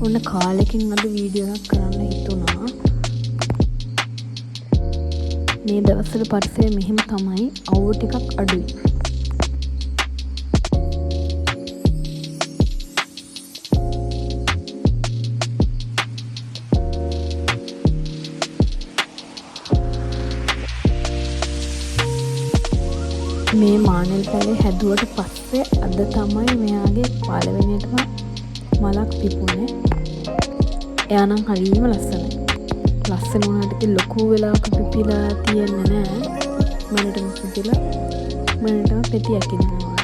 ඔන්න කාලෙකින් අද වීඩියෝ එකක් කරන්න හිතුණා. මේ දවස්වල පරිසරය මෙහෙම තමයි, අවුව ටිකක් අඩුයි. මේ මානෙල් පැලේ හැදුවට පස්සේ අද තමයි මෙයාගේ පළවෙනියටම මලක් පිපුණේ. එයා නම් හරියම ලස්සනයි. ලස්සන වුණාට ඉතින් ලොකු වෙලාවක පිපිලා තියන්නේ නැහැ. මනටම පිපිලා මනටම පෙතියක් ඉන්නවා.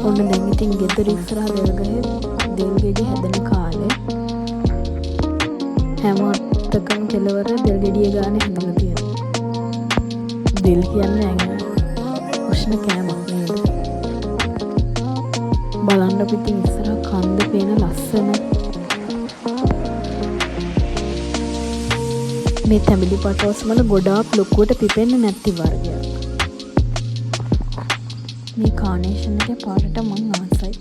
ඔන්න දැන් ඉතින් ගෙදර ඉස්සරහ දෙල්ගහේ දෙල් ගෙඩි හැදෙන කාලේ හැම අත්තකම කෙලවර දෙල් ගෙඩිය ගානේ හැදලා තියෙනවා. දෙල් කියන්නේ උෂ්ණ කෑමක් නේද? බලන්න පිටින් ඉස්සරහ කන්ද පේන ලස්සන මේ තැඹිලි පටෝස් වල ගොඩාක් ලොකුවට පිපෙන්නේ නැති වර්ගයක්. මේ කානේෂන් එකේ පාටට මං ආසයි.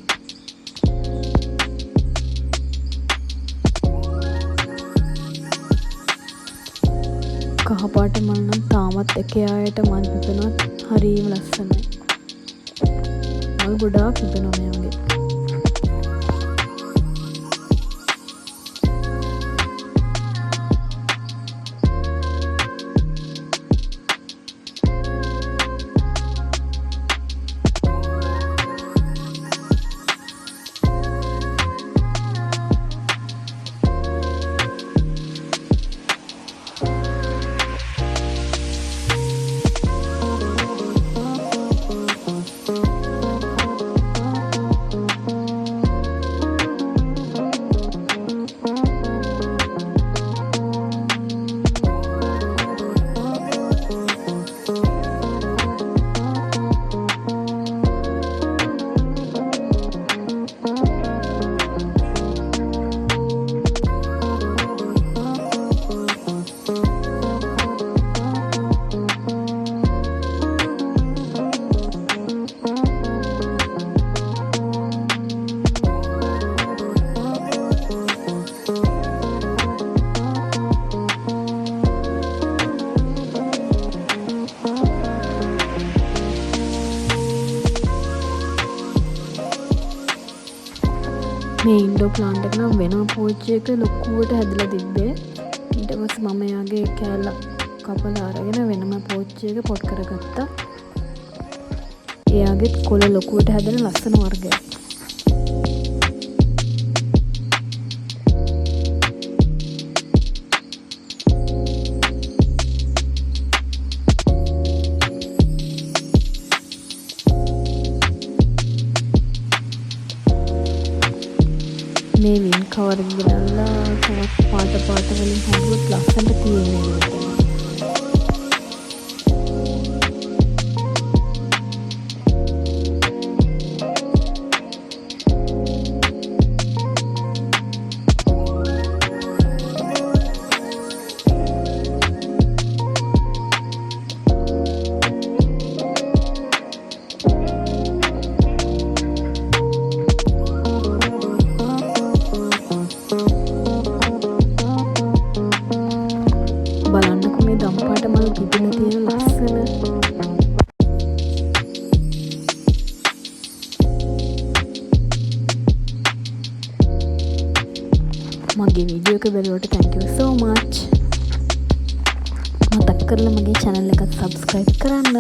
කහ පාට මල් නම් තාමත් එකේ ආයත මල් පිපෙනවත් හරියම ලස්සනයි. මල් ගොඩාක් පිපෙනවා මේ වගේ. මේ ඉන්ඩෝ ප්ලාන්ට් එක නම් වෙනම පෝච්චි එක ලොකුවට හැදලා තිබ්බේ. ඊට පස්සේ මම එයාගේ කෑල්ලක් කපලා අරගෙන වෙනම පෝච්චි එක පොට් කරගත්තා. එයාගෙත් කොළ ලොකුවට හැදෙන ලස්සන වර්ගයක්. මේ වින් කවර් එක ගලලා තවත් පාට වලින් හදුවත් ලස්සනට තියෙනවා. බලන්නකො මේ දම්පාට මල් පිපිලා තියෙන ලස්සන. මගේ වීඩියෝ එක බලුවට thank you so much. මතක් කරලා මගේ channel එක subscribe කරන්න.